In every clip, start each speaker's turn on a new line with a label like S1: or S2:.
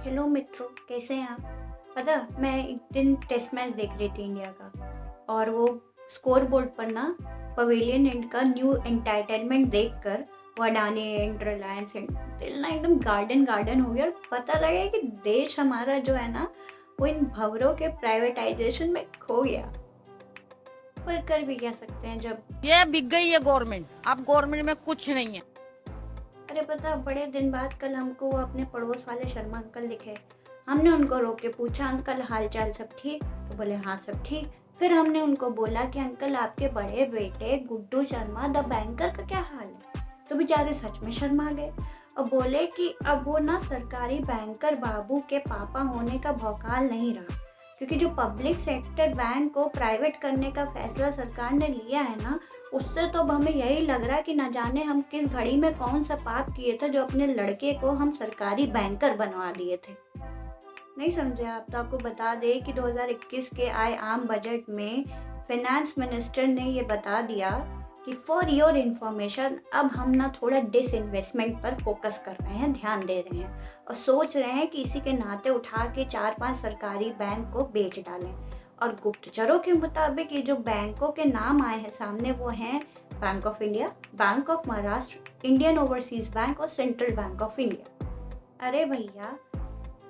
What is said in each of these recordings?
S1: Hello मित्रों, कैसे हैं आप? पता मैं एक दिन टेस्ट मैच देख रही थी इंडिया का, और वो स्कोर बोर्ड पर ना पवेलियन एंड का न्यू एंटाइटलमेंट देखकर वो अडानी एंड रिलायंस एंड दिल ना एकदम गार्डन गार्डन हो गया। और पता लगा कि देश हमारा जो है ना वो इन भंवरों के प्राइवेटाइजेशन में खो गया। पर कर भी क्या सकते हैं जब
S2: ये बिक गई है गवर्नमेंट। अब गवर्नमेंट में कुछ नहीं है।
S1: अरे पता बड़े दिन बाद कल हमको वो अपने पड़ोस वाले शर्मा अंकल दिखे। हमने उनको रोक के पूछा, अंकल हाल चाल सब ठीक? तो बोले हाँ सब ठीक। फिर हमने उनको बोला कि अंकल आपके बड़े बेटे गुड्डू शर्मा द बैंकर का क्या हाल है? तो बेचारे सच में शर्मा गए और बोले कि अब वो ना सरकारी बैंकर बाबू के पापा होने का भौकाल नहीं रहा, क्योंकि जो पब्लिक सेक्टर बैंक को प्राइवेट करने का फैसला सरकार ने लिया है ना, उससे तो अब हमें यही लग रहा है कि न जाने हम किस घड़ी में कौन सा पाप किए थे जो अपने लड़के को हम सरकारी बैंकर बनवा दिए थे। नहीं समझे आप? तो आपको बता दें कि 2021 के आए आम बजट में फाइनेंस मिनिस्टर ने ये बता दिया कि फॉर योर इंफॉर्मेशन अब हम ना थोड़ा डिसइन्वेस्टमेंट पर फोकस कर रहे हैं, ध्यान दे रहे हैं और सोच रहे हैं कि इसी के नाते उठा के 4-5 सरकारी बैंक को बेच डालें। और गुप्तचरों के मुताबिक ये जो बैंकों के नाम आए हैं सामने वो हैं bank of India, bank of Maharashtra, Indian overseas bank और सेंट्रल बैंक ऑफ इंडिया। अरे भैया,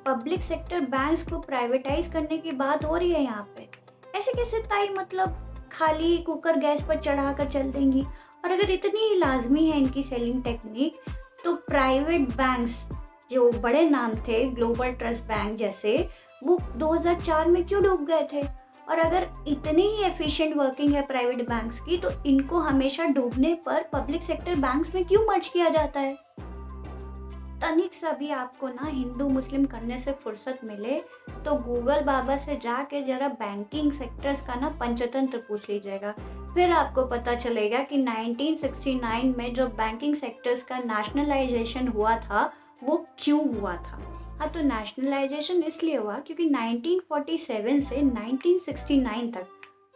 S1: पब्लिक सेक्टर बैंक्स को प्राइवेटाइज करने की बात हो रही है यहाँ पे। ऐसे कैसे ताई, मतलब खाली कुकर गैस पर चढ़ा कर चल देंगी? और अगर इतनी ही लाजमी है इनकी सेलिंग टेक्निक, तो प्राइवेट बैंक्स जो बड़े नाम थे ग्लोबल ट्रस्ट बैंक जैसे, वो 2004 में क्यों डूब गए थे? और अगर इतनी ही एफिशिएंट वर्किंग है प्राइवेट बैंक्स की, तो इनको हमेशा डूबने पर पब्लिक सेक्टर बैंक्स में क्यों मर्ज किया जाता है? तनिक सा भी आपको ना हिंदू मुस्लिम करने से फुर्सत मिले तो गूगल बाबा से जाके जरा बैंकिंग सेक्टर्स का ना पंचतंत्र पूछ लीजिएगा। फिर आपको पता चलेगा कि 1969 में जो बैंकिंग सेक्टर्स का नेशनलाइजेशन हुआ था वो क्यों हुआ था। हाँ, तो नेशनलाइजेशन इसलिए हुआ क्योंकि 1947 से 1969 तक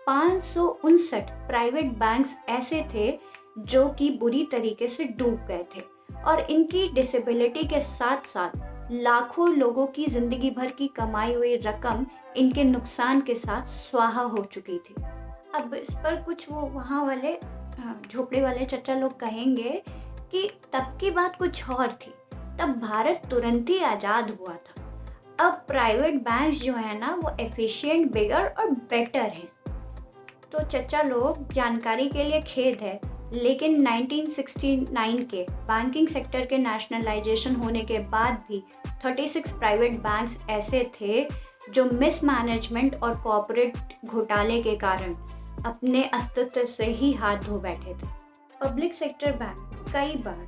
S1: 559 प्राइवेट बैंक्स ऐसे थे जो कि बुरी तरीके से डूब गए थे और इनकी डिसेबिलिटी के साथ साथ लाखों लोगों की जिंदगी भर की कमाई हुई रकम इनके नुकसान के साथ स्वाहा हो चुकी थी। अब इस पर कुछ वो वहाँ वाले झोपड़ी वाले चचा लोग कहेंगे कि तब की बात कुछ और थी, तब भारत तुरंत ही आज़ाद हुआ था। अब प्राइवेट बैंक्स जो है ना वो एफिशिएंट, बिगर और बेटर हैं। तो चचा लोग, जानकारी के लिए खेद है, लेकिन 1969 के बैंकिंग सेक्टर के नेशनलाइजेशन होने के बाद भी 36 प्राइवेट बैंक्स ऐसे थे जो मिसमैनेजमेंट और कॉर्पोरेट घोटाले के कारण अपने अस्तित्व से ही हाथ धो बैठे थे। पब्लिक सेक्टर बैंक कई बार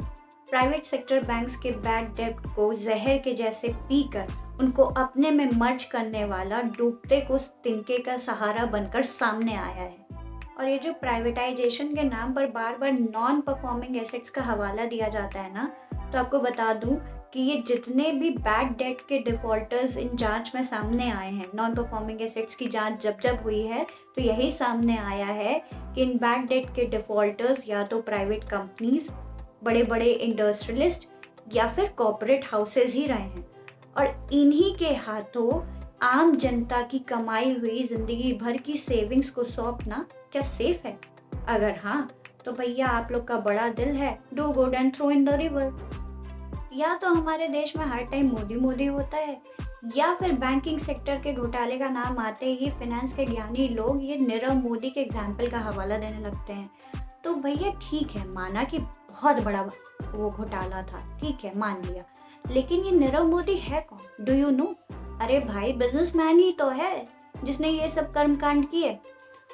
S1: प्राइवेट सेक्टर बैंक्स के बैड डेब्ट को जहर के जैसे पीकर उनको अपने में मर्ज करने वाला डूबते को तिनके का सहारा बनकर सामने आया है। और ये जो प्राइवेटाइजेशन के नाम पर बार बार नॉन परफॉर्मिंग एसेट्स का हवाला दिया जाता है ना, तो आपको बता दूं कि ये जितने भी बैड डेट के डिफॉल्टर्स इन जांच में सामने आए हैं, नॉन परफॉर्मिंग एसेट्स की जांच जब जब हुई है तो यही सामने आया है कि इन बैड डेट के डिफॉल्टर्स या तो प्राइवेट कंपनीज, बड़े बड़े इंडस्ट्रियलिस्ट या फिर कॉर्पोरेट हाउसेज ही रहे हैं। और इन्हीं के हाथों आम जनता की कमाई हुई जिंदगी भर की सेविंग्स को सौंपना क्या सेफ है? अगर हाँ, तो भैया आप लोग का बड़ा दिल है, do good and throw in the river. या तो हमारे देश में हर टाइम मोदी मोदी होता है, या फिर बैंकिंग सेक्टर के घोटाले का नाम आते ही फाइनेंस के ज्ञानी लोग ये नीरव मोदी के एग्जाम्पल का हवाला देने लगते हैं। तो भैया ठीक है, माना कि बहुत बड़ा वो घोटाला था, ठीक है मान लिया, लेकिन ये नीरव मोदी है कौन? Do you know? अरे भाई, बिजनेसमैन ही तो है जिसने ये सब कर्मकांड किए।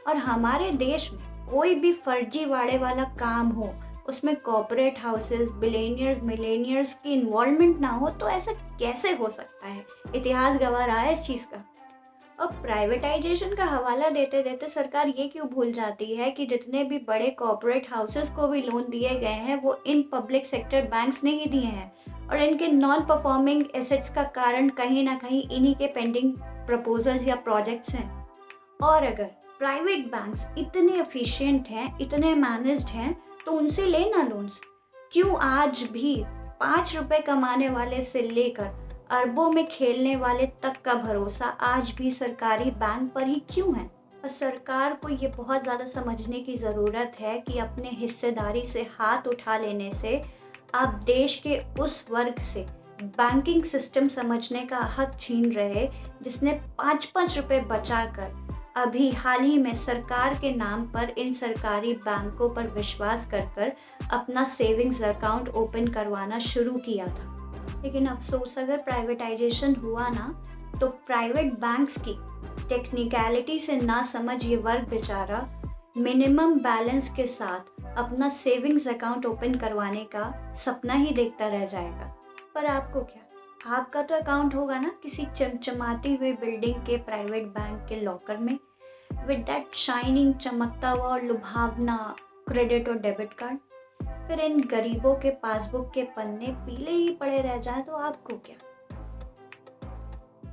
S1: और हमारे देश में कोई भी फर्जीवाड़े वाला काम हो, उसमें कॉर्पोरेट हाउसेस, बिलियनियर्स, मिलेनियर्स की इन्वॉल्वमेंट ना हो, तो ऐसा कैसे हो सकता है? इतिहास गवाह रहा है इस चीज़ का। अब प्राइवेटाइजेशन का हवाला देते देते सरकार ये क्यों भूल जाती है कि जितने भी बड़े कॉर्पोरेट हाउसेस को भी लोन दिए गए हैं वो इन पब्लिक सेक्टर बैंक्स ने ही दिए हैं, और इनके नॉन परफॉर्मिंग एसेट्स का कारण कहीं ना कहीं इन्हीं के पेंडिंग प्रपोजल्स या प्रोजेक्ट्स हैं। और अगर प्राइवेट बैंक्स इतने एफिशिएंट हैं, इतने मैनेज्ड हैं, तो उनसे लेना लोन्स। क्यों आज भी 5 रुपए कमाने वाले से लेकर अरबों में खेलने वाले तक का भरोसा आज भी सरकारी बैंक पर ही क्यों है? और सरकार को ये बहुत ज़्यादा समझने की ज़रूरत है कि अपने हिस्सेदारी से हाथ उठा लेने से आप देश के उस वर्ग से बैंकिंग सिस्टम समझने का हक छीन रहे, जिसने 5-5 रुपए बचाकर अभी हाल ही में सरकार के नाम पर इन सरकारी बैंकों पर विश्वास कर कर अपना सेविंग्स अकाउंट ओपन करवाना शुरू किया था। लेकिन अफसोस, अगर प्राइवेटाइजेशन हुआ ना, तो प्राइवेट बैंक्स की टेक्निकलिटी से ना समझ ये वर्ग बेचारा मिनिमम बैलेंस के साथ अपना सेविंग्स अकाउंट ओपन करवाने का सपना ही देखता रह जाएगा। पर आपको क्या, आपका तो अकाउंट होगा ना किसी चमचमाती हुई बिल्डिंग के प्राइवेट बैंक के लॉकर में, विद दैट शाइनिंग, चमकता हुआ और लुभावना क्रेडिट और डेबिट कार्ड। फिर इन गरीबों के पासबुक के पन्ने पीले ही पड़े रह जाए तो आपको क्या।